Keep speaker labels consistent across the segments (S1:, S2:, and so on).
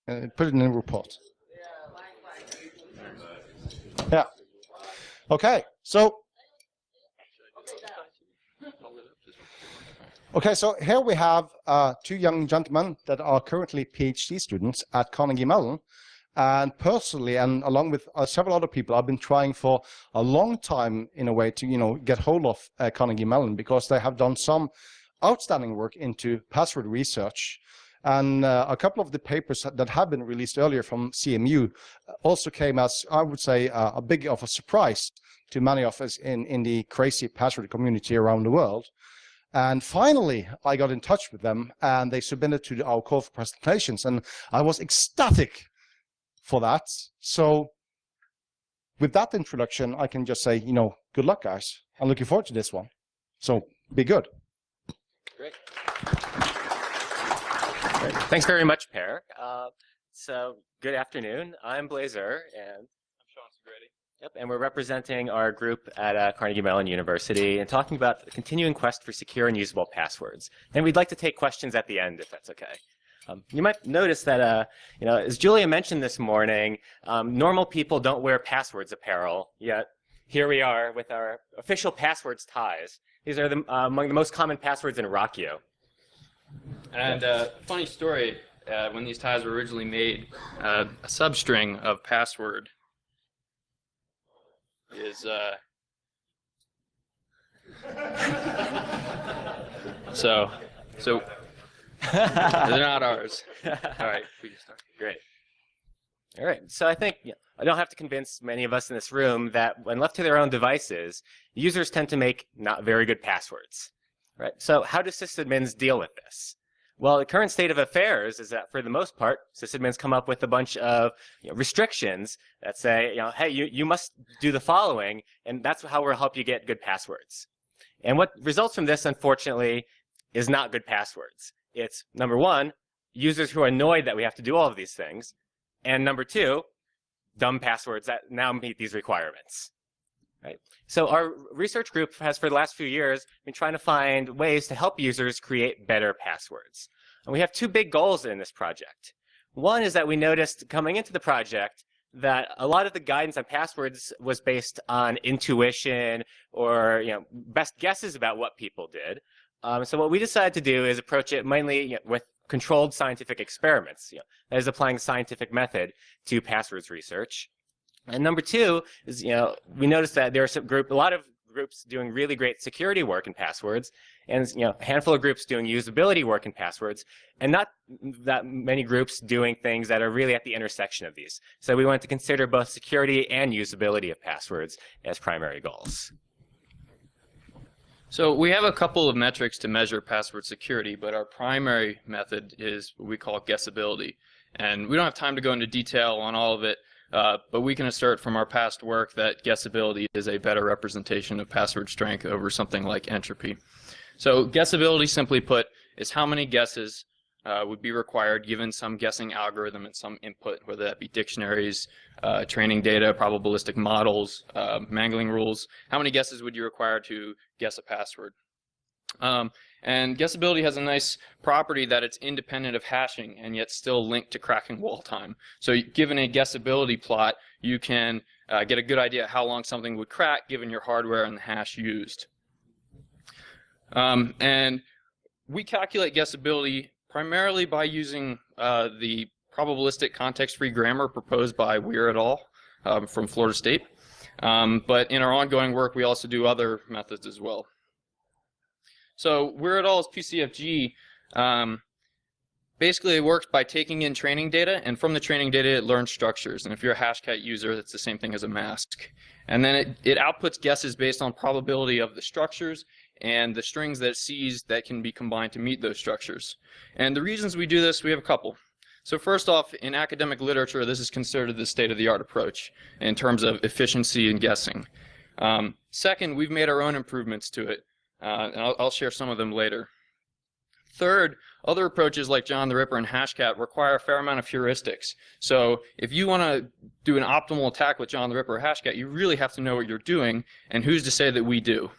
S1: Put it in the report. Yeah. Okay. So. Okay, so here we have two young gentlemen that are currently PhD students at Carnegie Mellon. And personally, and along with several other people, I've been trying for a long time, in a way, to get hold of Carnegie Mellon, because they have done some outstanding work into password research. And a couple of the papers that have been released earlier from CMU also came as, I would say, a big of a surprise to many of us in the crazy password community around the world. And finally, I got in touch with them, and they submitted to our call for presentations, and I was ecstatic for that. So with that introduction, I can just say, good luck, guys. I'm looking forward to this one. So be good.
S2: Great. Great. Thanks very much, Per. So good afternoon. I'm Blazer, and I'm Sean Segreti. Yep, and we're representing our group at Carnegie Mellon University and talking about the continuing quest for secure and usable passwords. And we'd like to take questions at the end, if that's okay. You might notice that, as Julia mentioned this morning, normal people don't wear passwords apparel, yet here we are with our official passwords ties. These are among the most common passwords in Rockio.
S3: And funny story, when these ties were originally made, a substring of password is so they're not ours. All right, we can start.
S2: Great. All right, so I think I don't have to convince many of us in this room that when left to their own devices, users tend to make not very good passwords. Right? So how do sysadmins deal with this? Well, the current state of affairs is that for the most part, sysadmins come up with a bunch of restrictions that say, hey, you must do the following, and that's how we'll help you get good passwords. And what results from this, unfortunately, is not good passwords. It's, number one, users who are annoyed that we have to do all of these things, and number two, dumb passwords that now meet these requirements. Right? So our research group has, for the last few years, been trying to find ways to help users create better passwords. And we have two big goals in this project. One is that we noticed coming into the project that a lot of the guidance on passwords was based on intuition or best guesses about what people did. So what we decided to do is approach it mainly with controlled scientific experiments. That is applying the scientific method to passwords research. And number two is, we noticed that there are a lot of groups doing really great security work in passwords, and a handful of groups doing usability work in passwords, and not that many groups doing things that are really at the intersection of these. So we wanted to consider both security and usability of passwords as primary goals.
S3: So we have a couple of metrics to measure password security, but our primary method is what we call guessability. And we don't have time to go into detail on all of it, but we can assert from our past work that guessability is a better representation of password strength over something like entropy. So guessability, simply put, is how many guesses would be required given some guessing algorithm and some input, whether that be dictionaries, training data, probabilistic models, mangling rules. How many guesses would you require to guess a password? And guessability has a nice property that it's independent of hashing and yet still linked to cracking wall time. So given a guessability plot, you can get a good idea how long something would crack given your hardware and the hash used. And we calculate guessability primarily by using the probabilistic context-free grammar proposed by Weir et al. From Florida State. But in our ongoing work, we also do other methods as well. So Weir et al.'s PCFG basically it works by taking in training data, and from the training data it learns structures. And if you're a Hashcat user, that's the same thing as a mask. And then it outputs guesses based on probability of the structures and the strings that it sees that can be combined to meet those structures. And the reasons we do this, we have a couple. So first off, in academic literature, this is considered the state-of-the-art approach in terms of efficiency in guessing. Second, we've made our own improvements to it, and I'll share some of them later. Third, other approaches like John the Ripper and Hashcat require a fair amount of heuristics. So if you want to do an optimal attack with John the Ripper or Hashcat, you really have to know what you're doing, and who's to say that we do?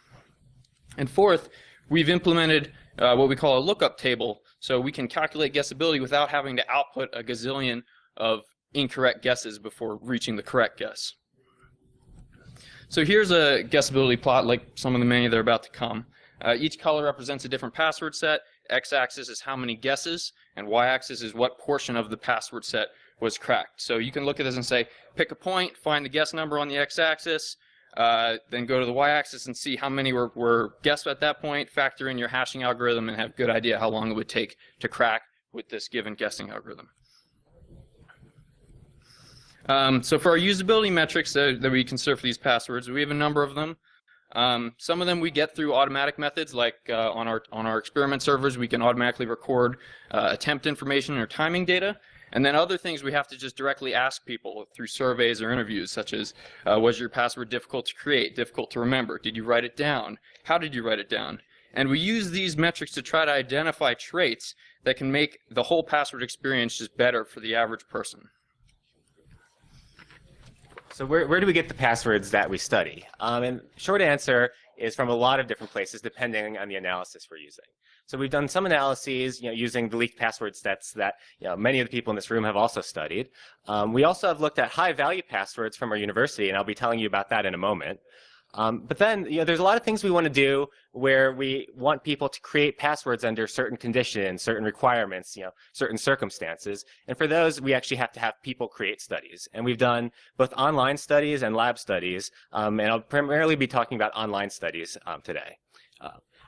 S3: And fourth, we've implemented what we call a lookup table, so we can calculate guessability without having to output a gazillion of incorrect guesses before reaching the correct guess. So here's a guessability plot like some of the many that are about to come. Each color represents a different password set. X-axis is how many guesses, and Y-axis is what portion of the password set was cracked. So you can look at this and say, pick a point, find the guess number on the X-axis, then go to the Y-axis and see how many were guessed at that point, factor in your hashing algorithm, and have a good idea how long it would take to crack with this given guessing algorithm. So for our usability metrics that we consider for these passwords, we have a number of them. Some of them we get through automatic methods, like on our experiment servers, we can automatically record attempt information or timing data. And then other things we have to just directly ask people through surveys or interviews, such as, was your password difficult to create, difficult to remember? Did you write it down? How did you write it down? And we use these metrics to try to identify traits that can make the whole password experience just better for the average person.
S2: So where do we get the passwords that we study? And short answer is from a lot of different places, depending on the analysis we're using. So we've done some analyses, using the leaked password sets that many of the people in this room have also studied. We also have looked at high-value passwords from our university, and I'll be telling you about that in a moment. But then, there's a lot of things we want to do where we want people to create passwords under certain conditions, certain requirements, certain circumstances. And for those, we actually have to have people create studies. And we've done both online studies and lab studies. And I'll primarily be talking about online studies today.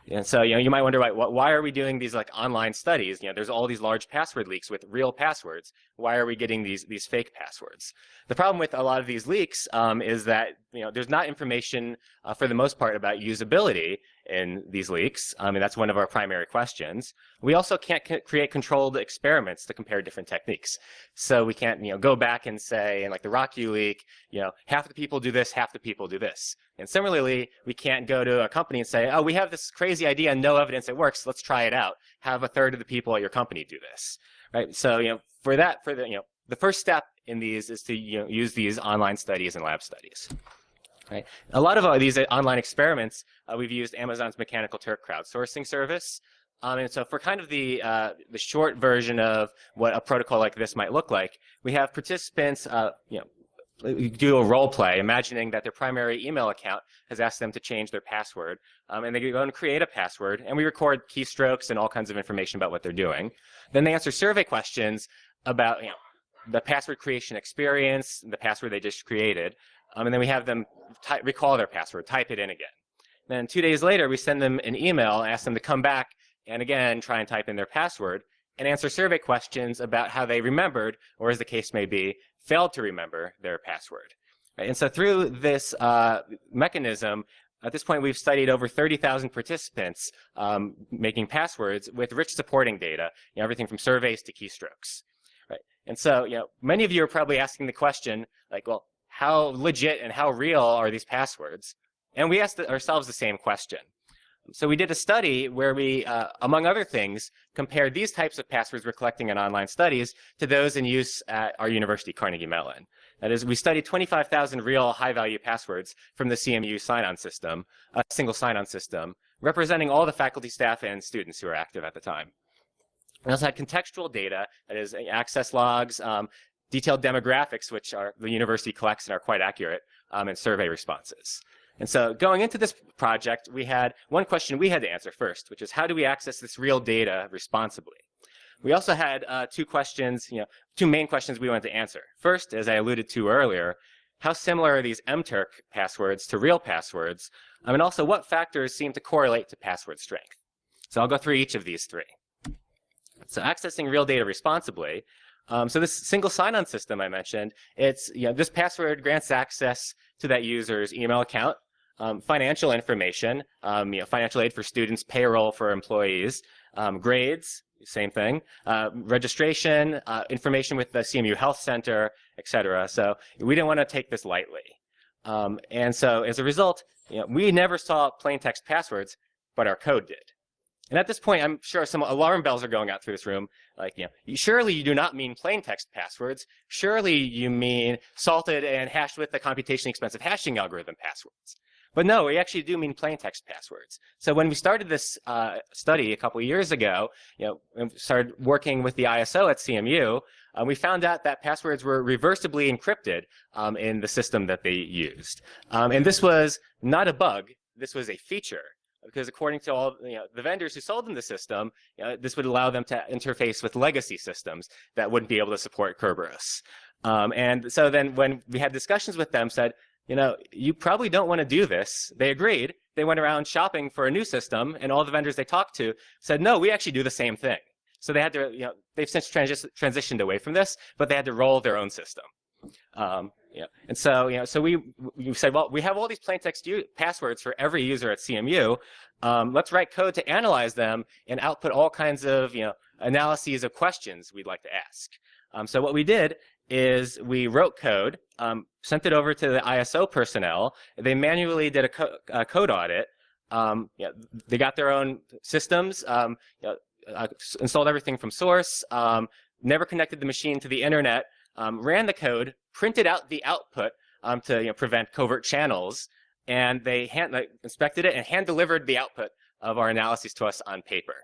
S2: And so, you might wonder, why are we doing these online studies? There's all these large password leaks with real passwords. Why are we getting these fake passwords? The problem with a lot of these leaks is that, there's not information for the most part about usability in these leaks. And that's one of our primary questions. We also can't create controlled experiments to compare different techniques. So we can't, go back and say, in like the RockU leak, half the people do this, half the people do this. And similarly, we can't go to a company and say, oh, we have this crazy idea and no evidence it works. Let's try it out. Have a third of the people at your company do this, right? So, the first step in these is to use these online studies and lab studies. Right. A lot of these online experiments, we've used Amazon's Mechanical Turk crowdsourcing service. And so for kind of the short version of what a protocol like this might look like, we have participants, do a role play, imagining that their primary email account has asked them to change their password. And they go and create a password, and we record keystrokes and all kinds of information about what they're doing. Then they answer survey questions about the password creation experience, the password they just created. And then we have them recall their password, type it in again. Then 2 days later, we send them an email, ask them to come back and again try and type in their password and answer survey questions about how they remembered, or as the case may be, failed to remember their password. Right? And so through this mechanism, at this point, we've studied over 30,000 participants making passwords with rich supporting data, everything from surveys to keystrokes. Right? And so, many of you are probably asking the question, well, how legit and how real are these passwords? And we asked ourselves the same question. So we did a study where we, among other things, compared these types of passwords we're collecting in online studies to those in use at our university, Carnegie Mellon. That is, we studied 25,000 real high-value passwords from the CMU sign-on system, a single sign-on system, representing all the faculty, staff, and students who were active at the time. We also had contextual data, that is, access logs, detailed demographics, which the university collects and are quite accurate, and survey responses. And so going into this project, we had one question we had to answer first, which is how do we access this real data responsibly? We also had two main questions we wanted to answer. First, as I alluded to earlier, how similar are these mTurk passwords to real passwords? And also, what factors seem to correlate to password strength? So I'll go through each of these three. So accessing real data responsibly. So this single sign-on system I mentioned, it's this password grants access to that user's email account, financial information, financial aid for students, payroll for employees, grades, same thing, registration, information with the CMU Health Center, etc. So we didn't want to take this lightly. And so as a result, we never saw plain text passwords, but our code did. And at this point, I'm sure some alarm bells are going out through this room. Surely you do not mean plain text passwords. Surely you mean salted and hashed with the computationally expensive hashing algorithm passwords. But no, we actually do mean plain text passwords. So when we started this study a couple of years ago, and started working with the ISO at CMU, we found out that passwords were reversibly encrypted in the system that they used. And this was not a bug. This was a feature. Because according to all the vendors who sold them the system, this would allow them to interface with legacy systems that wouldn't be able to support Kerberos. And so then when we had discussions with them, said, you probably don't want to do this. They agreed. They went around shopping for a new system, and all the vendors they talked to said, no, we actually do the same thing. So they had to, they've since transitioned away from this, but they had to roll their own system. And so, so we said, well, we have all these plaintext passwords for every user at CMU. Let's write code to analyze them and output all kinds of, analyses of questions we'd like to ask. So what we did is we wrote code, sent it over to the ISO personnel. They manually did a code audit. They got their own systems, installed everything from source, never connected the machine to the internet, ran the code, printed out the output to prevent covert channels, and they inspected it and hand-delivered the output of our analyses to us on paper.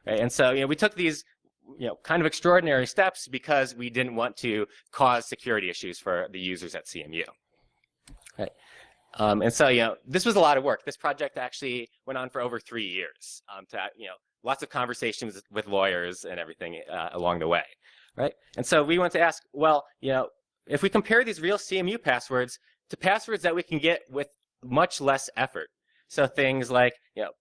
S2: Right? And so we took these kind of extraordinary steps because we didn't want to cause security issues for the users at CMU. Right. And so, this was a lot of work. This project actually went on for over 3 years. Lots of conversations with lawyers and everything along the way. Right. And so we want to ask, well, if we compare these real CMU passwords to passwords that we can get with much less effort. So things like,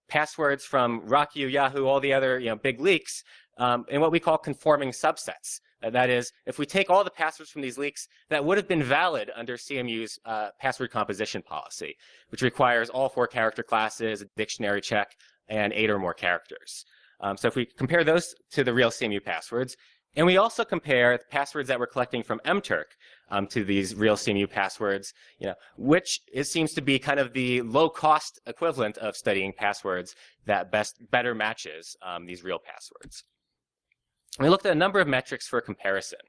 S2: passwords from RockU, Yahoo, all the other, big leaks, in what we call conforming subsets. That is, if we take all the passwords from these leaks that would have been valid under CMU's password composition policy, which requires all 4 character classes, a dictionary check, and 8 or more characters. So if we compare those to the real CMU passwords, and we also compare the passwords that we're collecting from mturk to these real CMU passwords, which seems to be kind of the low-cost equivalent of studying passwords that better matches these real passwords. We looked at a number of metrics for comparison.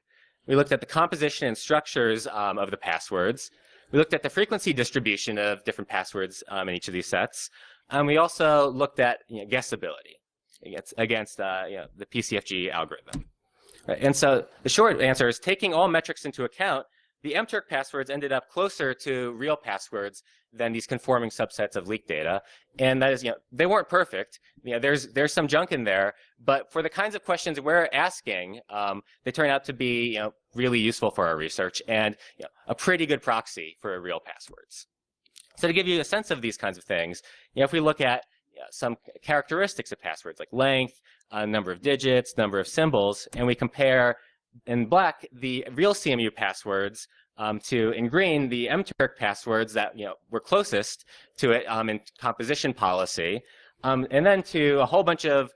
S2: We looked at the composition and structures of the passwords. We looked at the frequency distribution of different passwords in each of these sets. And we also looked at guessability against the PCFG algorithm. Right. And so the short answer is, taking all metrics into account, the mturk passwords ended up closer to real passwords than these conforming subsets of leak data. And that is, they weren't perfect. There's some junk in there, but for the kinds of questions we're asking, they turn out to be, really useful for our research and a pretty good proxy for real passwords. So to give you a sense of these kinds of things, if we look at some characteristics of passwords like length, number of digits, number of symbols, and we compare in black the real CMU passwords to, in green, the mturk passwords that were closest to it in composition policy, and then to a whole bunch of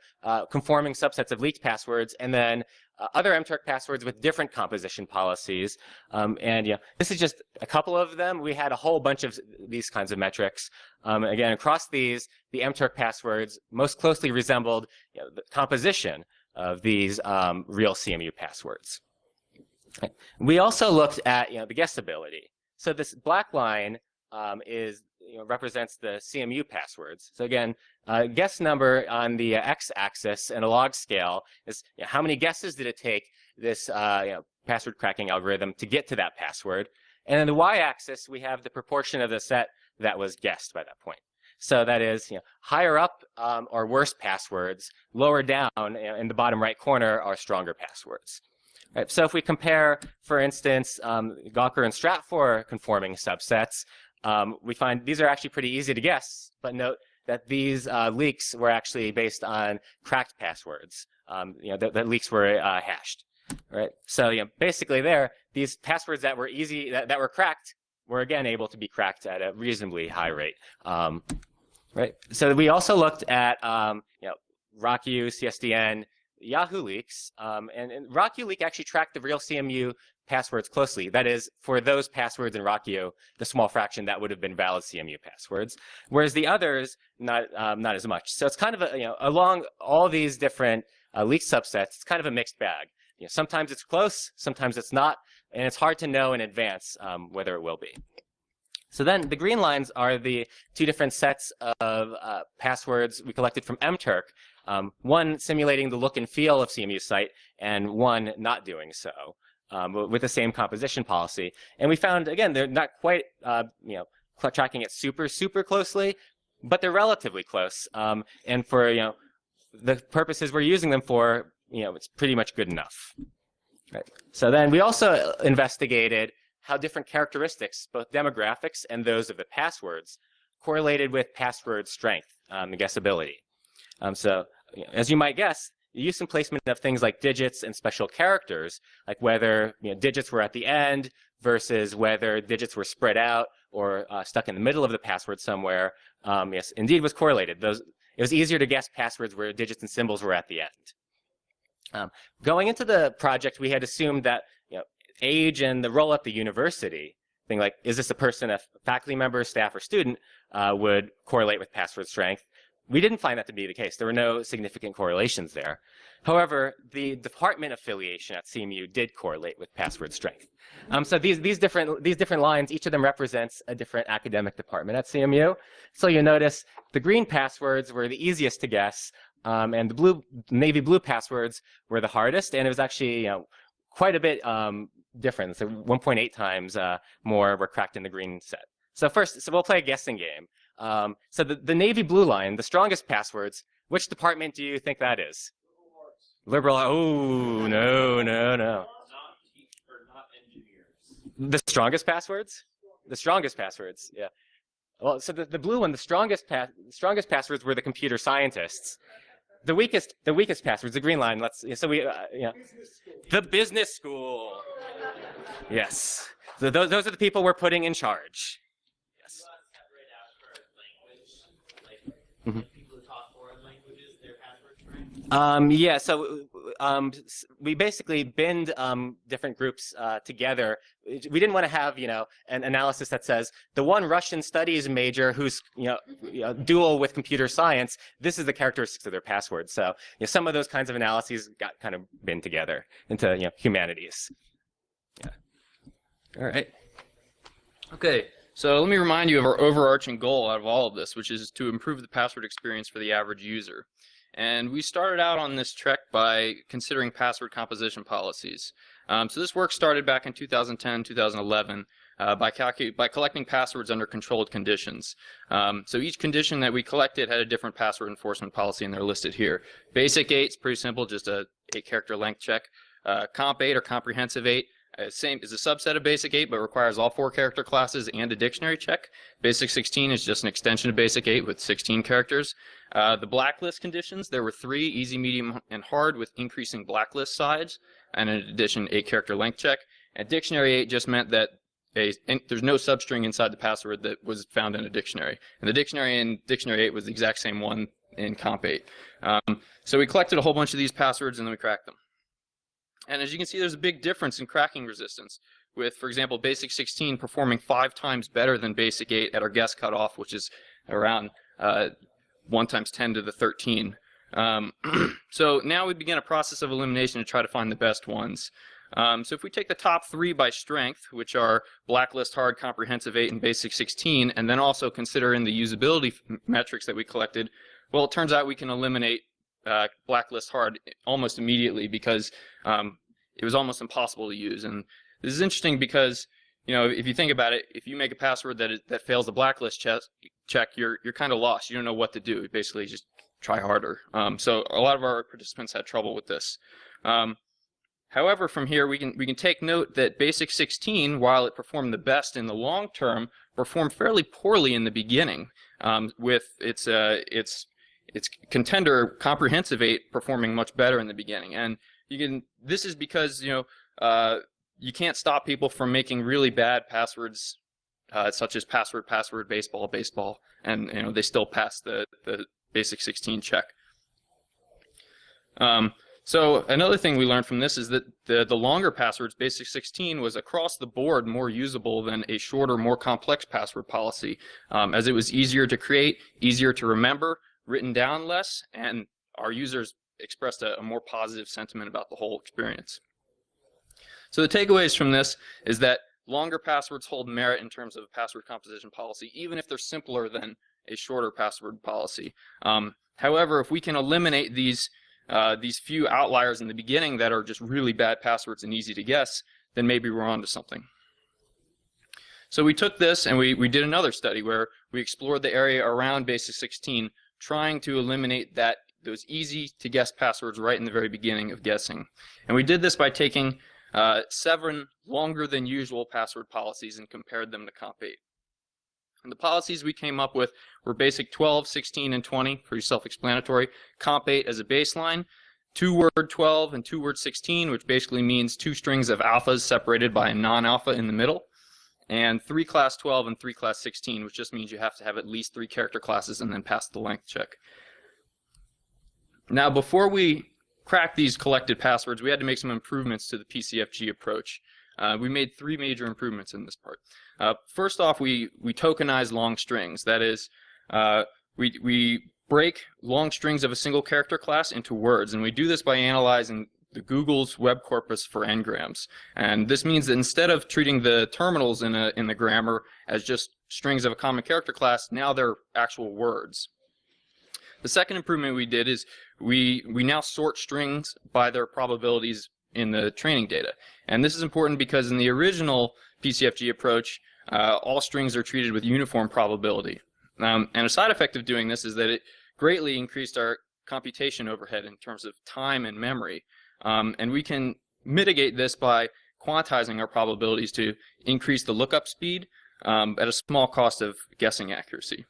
S2: conforming subsets of leaked passwords, and then other mturk passwords with different composition policies. And this is just a couple of them. We had a whole bunch of these kinds of metrics. Again, across these, the mturk passwords most closely resembled the composition of these real CMU passwords. Okay. We also looked at the guessability. So this black line represents the CMU passwords. So again, guess number on the x-axis and a log scale is how many guesses did it take this password cracking algorithm to get to that password. And on the y-axis, we have the proportion of the set that was guessed by that point. So that is, higher up are worse passwords, lower down in the bottom right corner are stronger passwords. Right. So if we compare, for instance, Gawker and Stratfor conforming subsets, we find these are actually pretty easy to guess, but note that these leaks were actually based on cracked passwords. The leaks were hashed. Right. So basically, these passwords that were easy, that were cracked, were again able to be cracked at a reasonably high rate. Right. So we also looked at RockU, CSDN, Yahoo leaks, and RockU leak actually tracked the real CMU passwords closely. That is, for those passwords in RockU, the small fraction that would have been valid CMU passwords, whereas the others not as much. So it's kind of along all these different leak subsets, it's kind of a mixed bag. Sometimes it's close, sometimes it's not, and it's hard to know in advance whether it will be. So then the green lines are the 2 different sets of passwords we collected from mturk, one simulating the look and feel of CMU site and one not doing so. with the same composition policy. And we found, again, they're not quite, tracking it super closely, but they're relatively close. And for, the purposes we're using them for, it's pretty much good enough. Right. So then we also investigated how different characteristics, both demographics and those of the passwords, correlated with password strength and guessability. So as you might guess, the use and placement of things like digits and special characters, like whether digits were at the end versus whether digits were spread out or stuck in the middle of the password somewhere, yes, indeed was correlated. It was easier to guess passwords where digits and symbols were at the end. Going into the project, we had assumed that age and the role at the university, thing like, is this a person, a faculty member, staff, or student, would correlate with password strength. We didn't find that to be the case. There were no significant correlations there. However, the department affiliation at CMU did correlate with password strength. So these different lines, each of them represents a different academic department at CMU. So you'll notice the green passwords were the easiest to guess, and the navy blue passwords were the hardest. And it was actually quite a bit different. So 1.8 times more were cracked in the green set. So we'll play a guessing game. So the navy blue line, the strongest passwords, which department do you think that is? Liberal. Oh, no. The strongest passwords? The strongest passwords, yeah. Well, so the blue one, the strongest passwords were the computer scientists. The weakest passwords, the green line. The business school. Yes. So those are the people we're putting in charge. Yes. Mm-hmm. Yeah, so we basically binned different groups together. We didn't want to have, an analysis that says the one Russian studies major who's, dual with computer science, this is the characteristics of their passwords. So some of those kinds of analyses got kind of binned together into, humanities. Yeah. All right.
S3: Okay. So let me remind you of our overarching goal out of all of this, which is to improve the password experience for the average user. And we started out on this trek by considering password composition policies. So this work started back in 2010, 2011 by collecting passwords under controlled conditions. So each condition that we collected had a different password enforcement policy, and they're listed here. Basic 8 is pretty simple, just a 8-character length check. Comp 8 or comprehensive 8 is a subset of Basic 8, but requires all 4 character classes and a dictionary check. Basic 16 is just an extension of Basic 8 with 16 characters. The blacklist conditions, there were 3, easy, medium, and hard, with increasing blacklist size, and in addition, 8-character length check. And dictionary 8 just meant that there's no substring inside the password that was found in a dictionary. And the dictionary in dictionary 8 was the exact same one in comp 8. So we collected a whole bunch of these passwords and then we cracked them. And as you can see, there's a big difference in cracking resistance, with, for example, Basic 16 performing 5 times better than Basic 8 at our guess cutoff, which is around 1 times 10 to the 13. So now we begin a process of elimination to try to find the best ones. So if we take the top 3 by strength, which are Blacklist, Hard, Comprehensive 8, and Basic 16, and then also consider in the usability metrics that we collected, well, it turns out we can eliminate Blacklist Hard almost immediately, because it was almost impossible to use. And this is interesting because, if you think about it, if you make a password that fails the blacklist check, you're kind of lost. You don't know what to do. You basically just try harder. So a lot of our participants had trouble with this. However, from here we can take note that Basic 16, while it performed the best in the long term, performed fairly poorly in the beginning, with its contender Comprehensive 8 performing much better in the beginning. And this is because you can't stop people from making really bad passwords, such as password, baseball, and they still pass the Basic 16 check. So another thing we learned from this is that the longer passwords, Basic 16, was across the board more usable than a shorter, more complex password policy, as it was easier to create, easier to remember, written down less, and our users expressed a more positive sentiment about the whole experience. So the takeaways from this is that longer passwords hold merit in terms of password composition policy, even if they're simpler than a shorter password policy. However, if we can eliminate these few outliers in the beginning that are just really bad passwords and easy to guess, then maybe we're onto something. So we took this and we did another study where we explored the area around basic 16, trying to eliminate those easy to guess passwords right in the very beginning of guessing. And we did this by taking 7 longer than usual password policies and compared them to Comp8. And the policies we came up with were basic 12, 16, and 20, pretty self-explanatory. Comp8 as a baseline, 2-word 12 and 2-word 16, which basically means 2 strings of alphas separated by a non-alpha in the middle, and 3 class 12 and 3 class 16, which just means you have to have at least 3 character classes and then pass the length check. Now, before we cracked these collected passwords, we had to make some improvements to the PCFG approach. We made 3 major improvements in this part. First off, we tokenized long strings. That is, we break long strings of a single character class into words, and we do this by analyzing the Google's web corpus for n-grams. And this means that instead of treating the terminals in the grammar as just strings of a common character class, now they're actual words. The second improvement we did is we now sort strings by their probabilities in the training data. And this is important because in the original PCFG approach, all strings are treated with uniform probability. And a side effect of doing this is that it greatly increased our computation overhead in terms of time and memory. And we can mitigate this by quantizing our probabilities to increase the lookup speed at a small cost of guessing accuracy.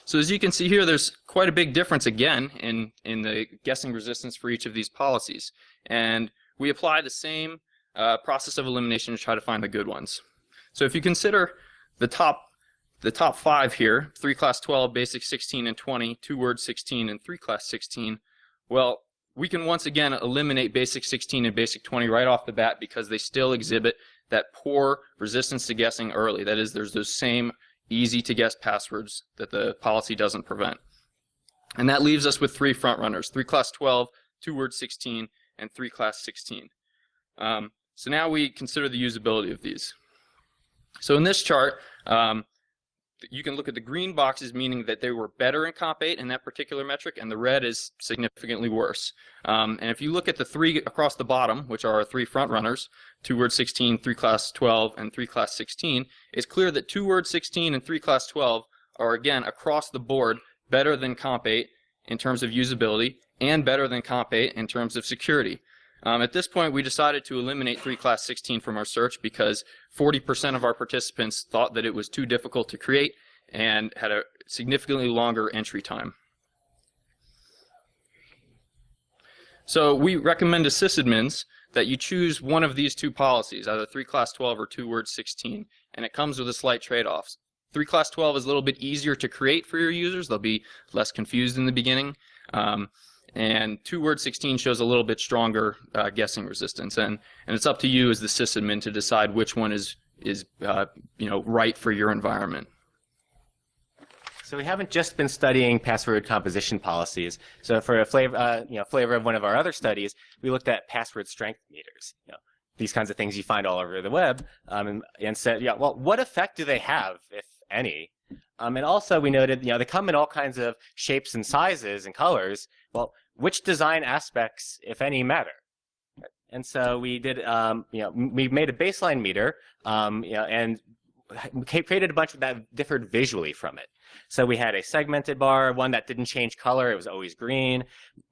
S3: So as you can see here, there's quite a big difference again in the guessing resistance for each of these policies. And we apply the same process of elimination to try to find the good ones. So if you consider the top 5 here, 3 class 12, basic 16 and 20, 2-word 16, and 3 class 16, well, we can once again eliminate basic 16 and basic 20 right off the bat because they still exhibit that poor resistance to guessing early. That is, there's those same easy to guess passwords that the policy doesn't prevent. And that leaves us with 3 front runners, 3 class 12, 2-word 16, and 3 class 16. So now we consider the usability of these. So in this chart, you can look at the green boxes, meaning that they were better in Comp8 in that particular metric, and the red is significantly worse. And if you look at the 3 across the bottom, which are our 3 front runners, 2-word 16, 3 class 12, and 3 class 16, it's clear that 2-word 16 and 3 class 12 are, again, across the board better than Comp8 in terms of usability and better than Comp8 in terms of security. At this point, we decided to eliminate 3 class 16 from our search because 40% of our participants thought that it was too difficult to create and had a significantly longer entry time. So we recommend to sysadmins that you choose one of these 2 policies, either 3 class 12 or 2-word 16, and it comes with a slight trade-off. 3 class 12 is a little bit easier to create for your users. They'll be less confused in the beginning. And 2-word 16 shows a little bit stronger guessing resistance, and it's up to you as the sysadmin to decide which one is right for your environment.
S2: So we haven't just been studying password composition policies. So for a flavor of one of our other studies, we looked at password strength meters. These kinds of things you find all over the web, and said, well, what effect do they have, if any? And also we noted, they come in all kinds of shapes and sizes and colors. Well, which design aspects, if any, matter? And so we did, we made a baseline meter, and created a bunch that differed visually from it. So we had a segmented bar, one that didn't change color, it was always green,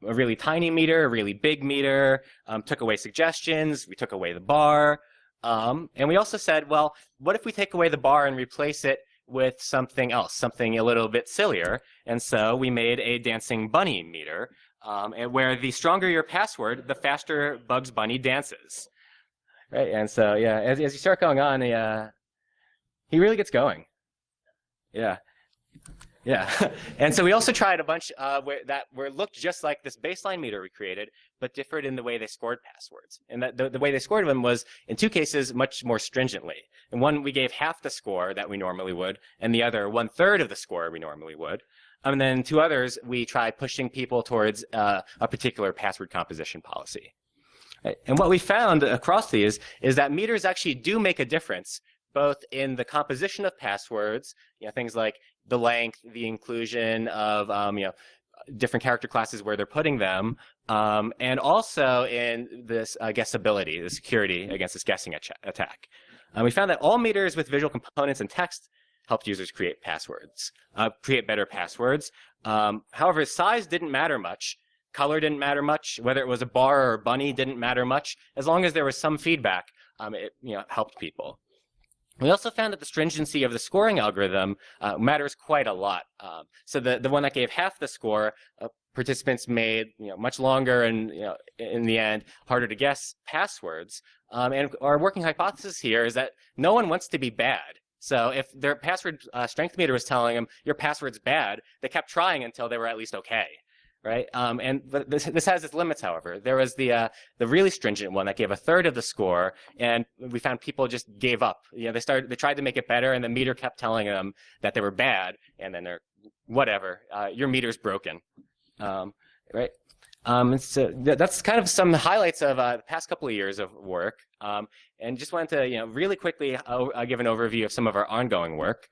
S2: a really tiny meter, a really big meter, took away suggestions, we took away the bar, and we also said, well, what if we take away the bar and replace it with something else, something a little bit sillier? And so we made a dancing bunny meter, and where the stronger your password, the faster Bugs Bunny dances. Right, and so yeah, as you start going on, he really gets going. Yeah. And so we also tried a bunch that looked just like this baseline meter we created, but differed in the way they scored passwords. And that the way they scored them was, in 2 cases, much more stringently. In one, we gave half the score that we normally would, and the other 1/3 of the score we normally would. And then 2 others, we tried pushing people towards a particular password composition policy. And what we found across these is that meters actually do make a difference, both in the composition of passwords, things like the length, the inclusion of different character classes where they're putting them, and also in this guessability, the security against this guessing attack. We found that all meters with visual components and text helped users create passwords, create better passwords. However, size didn't matter much. Color didn't matter much. Whether it was a bar or a bunny didn't matter much. As long as there was some feedback, it helped people. We also found that the stringency of the scoring algorithm matters quite a lot. So the one that gave half the score, participants made much longer and in the end harder to guess passwords. And our working hypothesis here is that no one wants to be bad. So if their password strength meter was telling them your password's bad, they kept trying until they were at least okay. Right, but this has its limits. However, there was the really stringent one that gave a third of the score, and we found people just gave up. They tried to make it better, and the meter kept telling them that they were bad, and then they're whatever. Your meter's broken, right? So that's kind of some highlights of the past couple of years of work, and just wanted to really quickly give an overview of some of our ongoing work.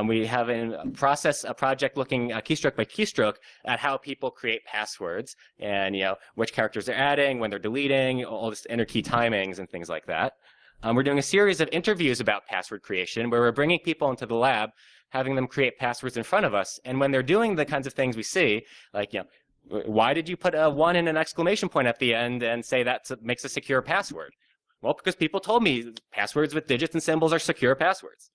S2: We have in process a project looking keystroke by keystroke at how people create passwords and which characters they're adding, when they're deleting, all this inner key timings and things like that. We're doing a series of interviews about password creation where we're bringing people into the lab, having them create passwords in front of us, and when they're doing the kinds of things we see, like why did you put a 1 and an exclamation point at the end and say that makes a secure password? Well, because people told me passwords with digits and symbols are secure passwords.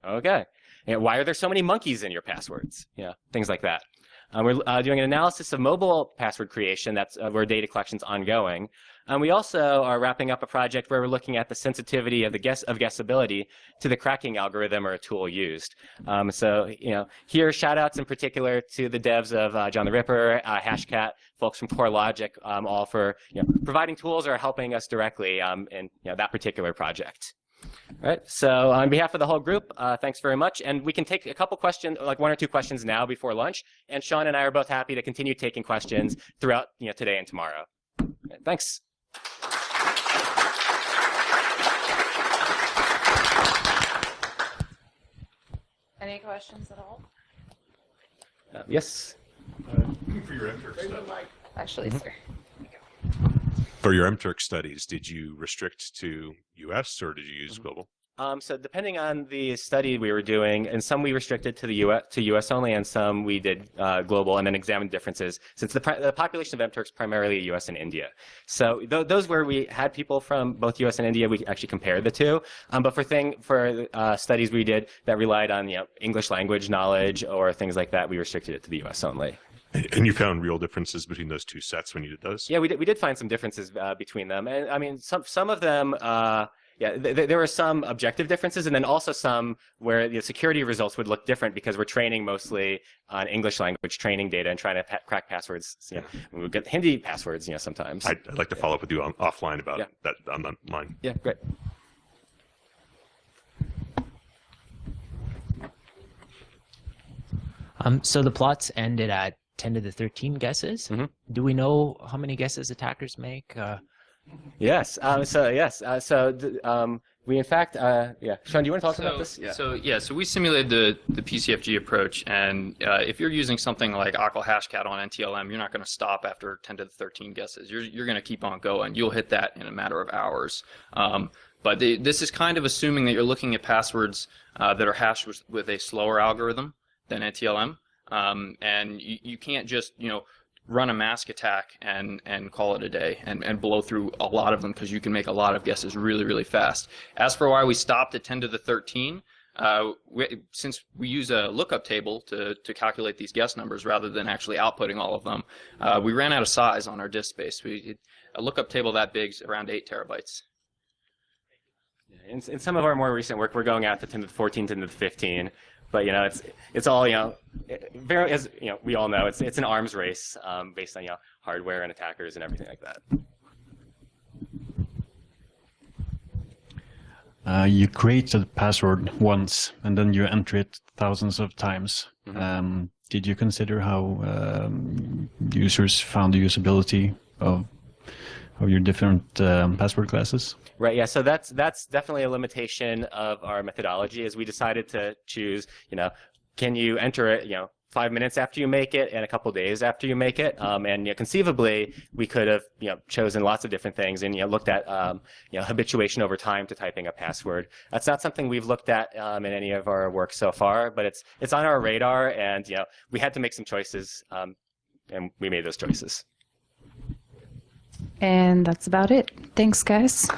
S2: Okay. Why are there so many monkeys in your passwords? Things like that. We're doing an analysis of mobile password creation. That's where data collection's ongoing. We also are wrapping up a project where we're looking at the sensitivity of guessability to the cracking algorithm or a tool used. So here shout outs in particular to the devs of John the Ripper, Hashcat, folks from CoreLogic, all for providing tools or helping us directly in that particular project. All right, so on behalf of the whole group, thanks very much. And we can take a couple questions, like 1 or 2 questions now before lunch. And Sean and I are both happy to continue taking questions throughout today and tomorrow. Right, thanks.
S4: Any questions at all?
S2: Yes.
S5: For your MTurk study.
S4: Actually, sir.
S5: For your MTurk studies, did you restrict to US or did you use global?
S2: So depending on the study we were doing, and some we restricted to the US only, and some we did global, and then examined differences. Since the population of MTurks is primarily US and India, so those where we had people from both US and India, we actually compared the two. But for studies we did that relied on English language knowledge or things like that, we restricted it to the US only.
S5: And you found real differences between those two sets when you did those?
S2: Yeah, we did find some differences between them, and I mean some of them. There were some objective differences, and then also some where the security results would look different because we're training mostly on English language training data and trying to crack passwords. We would get Hindi passwords, sometimes.
S5: I'd like to follow up with you offline about that on the line.
S2: Yeah, great.
S6: So the plots ended at 10 to the 13 guesses.
S2: Mm-hmm.
S6: Do we know how many guesses attackers make?
S2: Yes. We in fact, Sean, do you want to talk about this?
S3: So we simulated the PCFG approach, and if you're using something like Octal Hashcat on NTLM, you're not going to stop after 10 to the 13 guesses. You're going to keep on going. You'll hit that in a matter of hours. But this is kind of assuming that you're looking at passwords that are hashed with a slower algorithm than NTLM, and you can't just run a mask attack and call it a day and blow through a lot of them, because you can make a lot of guesses really, really fast. As for why we stopped at 10 to the 13, since we use a lookup table to calculate these guess numbers rather than actually outputting all of them, we ran out of size on our disk space. A lookup table that big is around 8 terabytes.
S2: In some of our more recent work, we're going out to 10 to the 14, 10 to the 15. But it's all very, as we all know, it's an arms race based on hardware and attackers and everything like
S7: that. You create a password once and then you enter it thousands of times. Mm-hmm. Did you consider how users found the usability of your different password classes?
S2: Right. Yeah. So that's definitely a limitation of our methodology, as we decided to choose. Can you enter it? 5 minutes after you make it and a couple days after you make it. And conceivably, we could have chosen lots of different things and looked at habituation over time to typing a password. That's not something we've looked at in any of our work so far, but it's on our radar, and we had to make some choices, and we made those choices.
S4: And that's about it. Thanks, guys.